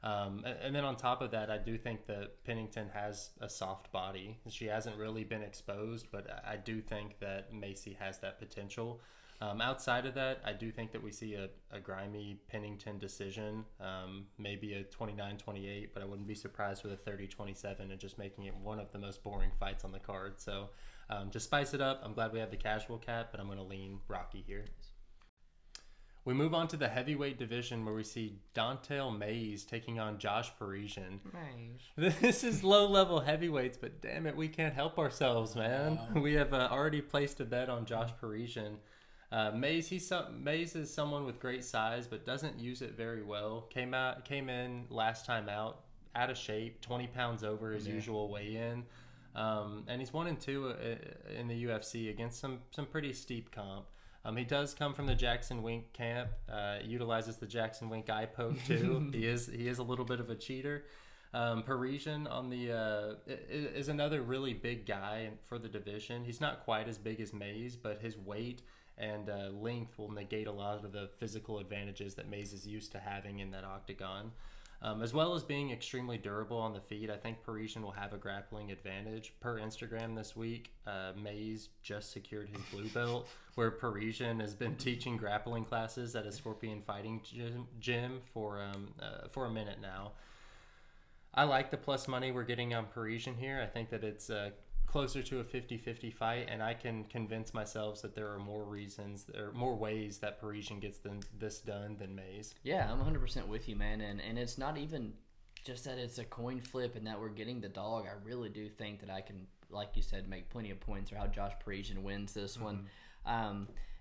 S2: and then on top of that, I do think that Pennington has a soft body. She hasn't really been exposed, but I do think that Macy has that potential. Outside of that, I do think that we see a grimy Pennington decision, maybe a 29-28, but I wouldn't be surprised with a 30-27 and just making it one of the most boring fights on the card. So to spice it up, I'm glad we have the casual cap, but I'm going to lean Rocky here. We move on to the heavyweight division where we see Don'Tale Mayes taking on Josh Parisian. Nice. This is low-level heavyweights, but damn it, we can't help ourselves, man. Wow. We have already placed a bet on Josh Parisian. Mayes is someone with great size, but doesn't use it very well. Came in last time out of shape, 20 pounds over his usual weigh-in. And he's 1-2 in the UFC against some pretty steep comp. He does come from the Jackson Wink camp. Utilizes the Jackson Wink eye poke too. He is a little bit of a cheater. Parisian on the is another really big guy for the division. He's not quite as big as Mayes, but his weight and length will negate a lot of the physical advantages that Mayes is used to having in that octagon. As well as being extremely durable on the feet, I think Parisian will have a grappling advantage. Per Instagram this week, Mayes just secured his blue belt, where Parisian has been teaching grappling classes at a Scorpion Fighting gym for a minute now. I like the plus money we're getting on Parisian here. I think that it's closer to a 50-50 fight, and I can convince myself that there are more ways that Parisian gets this done than Mayes.
S1: Yeah, I'm 100% with you, man, and it's not even just that it's a coin flip and that we're getting the dog. I really do think that I can, like you said, make plenty of points for how Josh Parisian wins this one.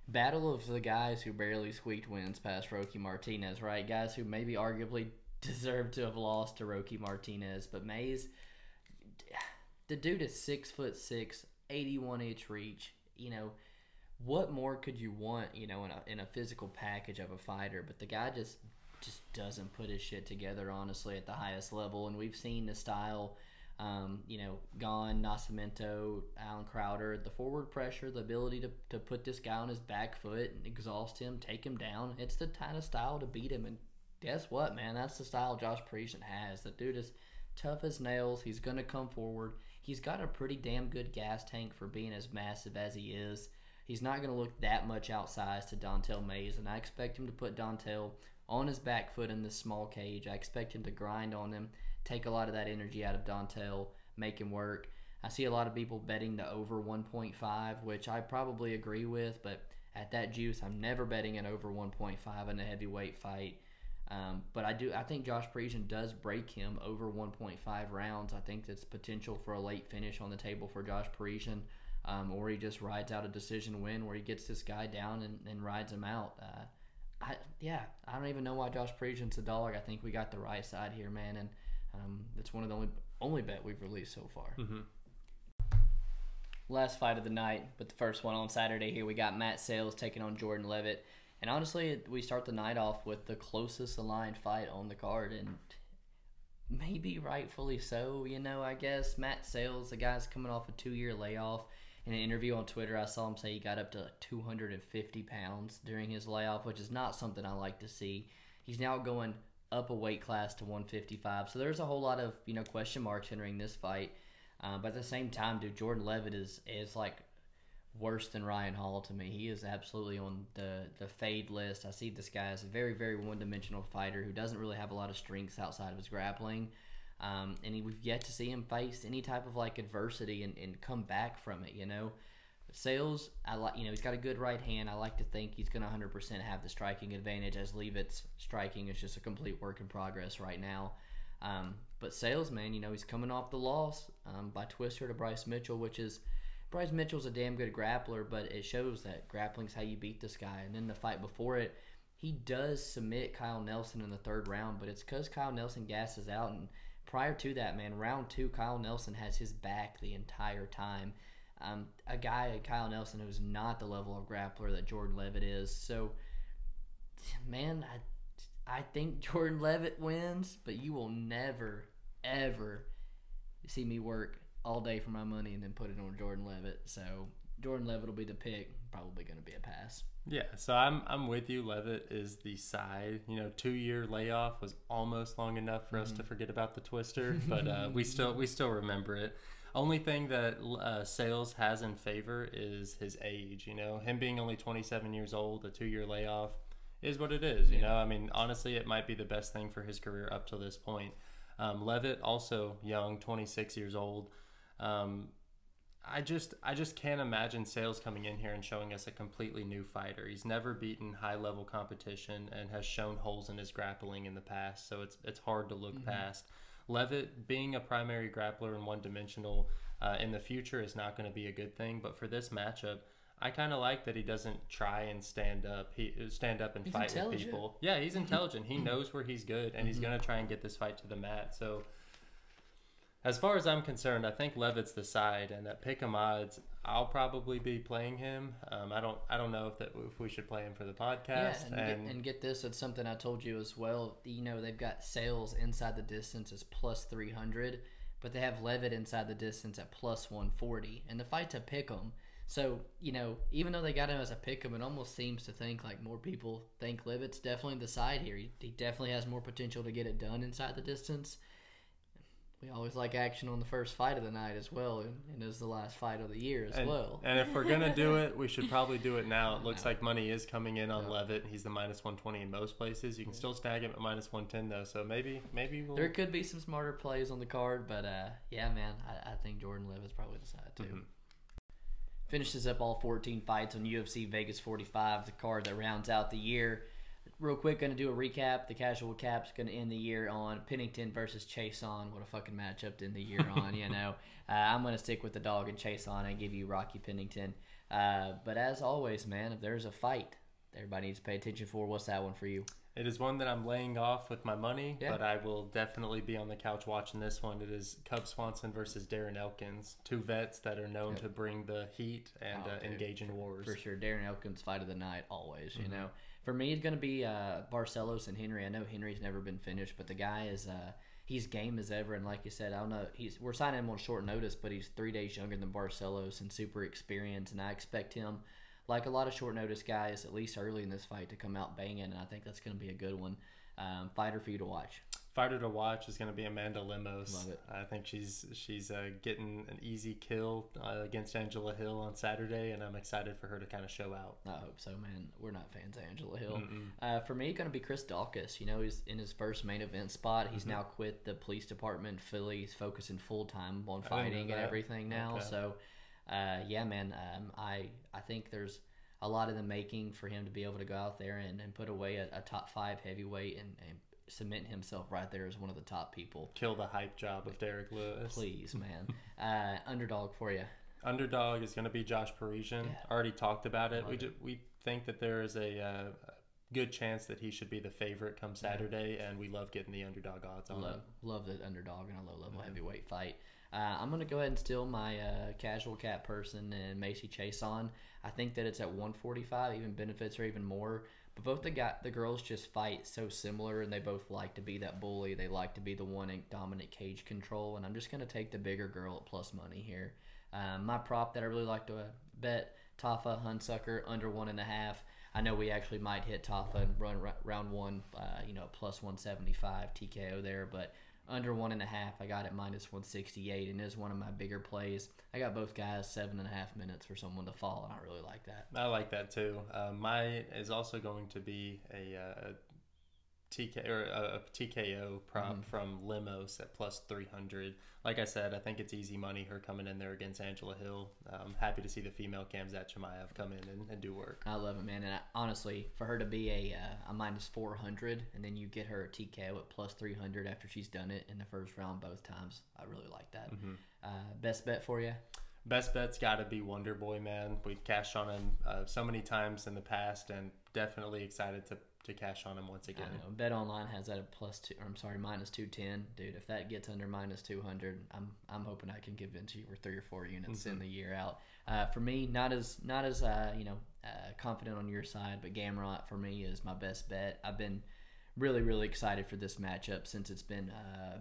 S1: Battle of the guys who barely squeaked wins past Roque Martinez, right? Guys who maybe arguably deserve to have lost to Roque Martinez, but Mayes... The dude is 6'6", 81-inch reach. You know, what more could you want? You know, in a physical package of a fighter. But the guy just doesn't put his shit together, honestly, at the highest level. And we've seen the style. You know, Gon, Nascimento, Alan Crowder, the forward pressure, the ability to put this guy on his back foot and exhaust him, take him down. It's the kind of style to beat him. And guess what, man? That's the style Josh Parisian has. The dude is tough as nails. He's going to come forward. He's got a pretty damn good gas tank for being as massive as he is. He's not going to look that much outsized to Don'Tale Mayes, and I expect him to put Don'Tale on his back foot in this small cage. I expect him to grind on him, take a lot of that energy out of Don'Tale, make him work. I see a lot of people betting the over 1.5, which I probably agree with, but at that juice, I'm never betting an over 1.5 in a heavyweight fight. But I think Josh Parisian does break him over 1.5 rounds. I think there's potential for a late finish on the table for Josh Parisian, or he just rides out a decision win where he gets this guy down and rides him out. I don't even know why Josh Parisian's a dog. I think we got the right side here, man, and it's one of the only bet we've released so far. Last fight of the night, but the first one on Saturday here, we got Matt Sales taking on Jordan Levitt. And honestly, we start the night off with the closest aligned fight on the card, and maybe rightfully so, you know, I guess. Matt Sales, the guy's coming off a 2-year layoff. In an interview on Twitter, I saw him say he got up to 250 pounds during his layoff, which is not something I like to see. He's now going up a weight class to 155, so there's a whole lot of, you know, question marks entering this fight. But at the same time, dude, Jordan Levitt is like worse than Ryan Hall to me. He is absolutely on the fade list. I see this guy as a very, very one-dimensional fighter who doesn't really have a lot of strengths outside of his grappling. And we've yet to see him face any type of like adversity and come back from it, you know. Sales, he's got a good right hand. I like to think he's going to 100% have the striking advantage, as Levitt's striking is just a complete work in progress right now. But Sales, man, he's coming off the loss by twister to Bryce Mitchell, Bryce Mitchell's a damn good grappler, but it shows that grappling's how you beat this guy. And then the fight before it, he does submit Kyle Nelson in the third round, but it's because Kyle Nelson gasses out. And prior to that, man, round 2, Kyle Nelson has his back the entire time. A guy, Kyle Nelson, who's not the level of grappler that Jordan Levitt is. So, man, I think Jordan Levitt wins, but you will never, ever see me work all day for my money and then put it on Jordan Levitt. So Jordan Levitt will be the pick. Probably going to be a pass.
S2: Yeah, so I'm with you. Levitt is the side. 2-year layoff was almost long enough for us to forget about the twister, but we still remember it. Only thing that Sales has in favor is his age. Him being only 27 years old, a 2-year layoff is what it is. I mean, honestly, it might be the best thing for his career up till this point. Levitt, also young, 26 years old. I just can't imagine Sales coming in here and showing us a completely new fighter. He's never beaten high-level competition and has shown holes in his grappling in the past, so it's hard to look past. Levitt being a primary grappler and one-dimensional in the future is not going to be a good thing, but for this matchup, I kind of like that he doesn't try and stand up and fight with people. Yeah, he's intelligent. He knows where he's good, and he's going to try and get this fight to the mat. So as far as I'm concerned, I think Levitt's the side, and at pick'em odds, I'll probably be playing him. I don't know if we should play him for the podcast.
S1: Yeah, and get this, it's something I told you as well. They've got Sales inside the distance as plus 300, but they have Levitt inside the distance at plus 140, and the fight's a pick'em. So, even though they got him as a pick'em, it almost seems to think like more people think Levitt's definitely the side here. He definitely has more potential to get it done inside the distance. We always like action on the first fight of the night as well, and it's the last fight of the year as well.
S2: And if we're going to do it, we should probably do it now. It looks like money is coming in on Levitt. He's the minus 120 in most places. You can still snag him at minus 110, though, so maybe we'll...
S1: There could be some smarter plays on the card, but yeah, man, I think Jordan Levitt's probably the side, too. Finishes up all 14 fights on UFC Vegas 45, the card that rounds out the year. Real quick, going to do a recap. The casual cap's going to end the year on Pennington versus Chiasson. What a fucking matchup to end the year on, I'm going to stick with the dog and Chiasson and give you Rocky Pennington. But as always, man, if there's a fight that everybody needs to pay attention for, what's that one for you?
S2: It is one that I'm laying off with my money, but I will definitely be on the couch watching this one. It is Cub Swanson versus Darren Elkins, 2 vets that are known to bring the heat and engage in wars.
S1: For sure. Darren Elkins, fight of the night, always, For me, it's going to be Barcelos and Henry. I know Henry's never been finished, but the guy is he's game as ever. And like you said, I don't know, we're signing him on short notice, but he's 3 days younger than Barcelos and super experienced. And I expect him, like a lot of short notice guys, at least early in this fight, to come out banging. And I think that's going to be a good one. Fighter for you to watch.
S2: Fighter to watch is going to be Amanda Lemos.
S1: Love it.
S2: I think she's getting an easy kill against Angela Hill on Saturday, and I'm excited for her to kind of show out.
S1: I hope so, man. We're not fans of Angela Hill. For me, going to be Chris Daukaus. He's in his first main event spot. He's now quit the police department in Philly. He's focusing full time on fighting and everything now. Okay. So, yeah, man. I think there's a lot in the making for him to be able to go out there and put away a top 5 heavyweight and cementing himself right there as one of the top people.
S2: Kill the hype job of Derrick Lewis.
S1: Please, man. Underdog for you.
S2: Underdog is going to be Josh Parisian.
S1: Yeah.
S2: Already talked about it.
S1: Love it.
S2: We think that there is a good chance that he should be the favorite come Saturday, and we love getting the underdog odds on it.
S1: Love the underdog in a low-level heavyweight fight. I'm going to go ahead and steal my casual cap person and Macy Chiasson. I think that it's at 145, even benefits are even more. But both the girls just fight so similar, and they both like to be that bully. They like to be the one in dominant cage control, and I'm just going to take the bigger girl at plus money here. My prop that I really like to bet, Tafa, Hunsucker, under 1.5. I know we actually might hit Tafa and run round 1, plus 175 TKO there, but under 1.5, I got it minus 168, and is one of my bigger plays. I got both guys 7.5 minutes for someone to fall, and I really like that.
S2: I like that too. Mine is also going to be a TKO prop from Lemos at plus 300. Like I said, I think it's easy money her coming in there against Angela Hill. I'm happy to see the female Khamzat Chimaev come in and do work.
S1: I love it, man. And honestly, for her to be a minus 400 and then you get her a TKO at plus 300 after she's done it in the first round both times, I really like that. Best bet for you?
S2: Best bet's got to be Wonder Boy, man. We've cashed on him so many times in the past, and definitely excited to cash on him once again.
S1: I know. Bet Online has that at minus 210, dude. If that gets under minus 200, I'm hoping I can convince you for 3 or 4 units in the year out. For me, not as confident on your side, but Gamrot for me is my best bet. I've been really, really excited for this matchup since it's been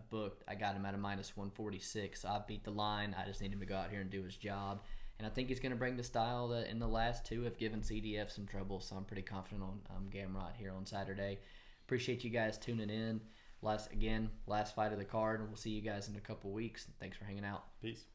S1: booked. I got him at a minus 146. I beat the line. I just need him to go out here and do his job. And I think he's going to bring the style that in the last 2 have given CDF some trouble. So I'm pretty confident on Gamrot here on Saturday. Appreciate you guys tuning in. Last fight of the card. And we'll see you guys in a couple weeks. Thanks for hanging out.
S2: Peace.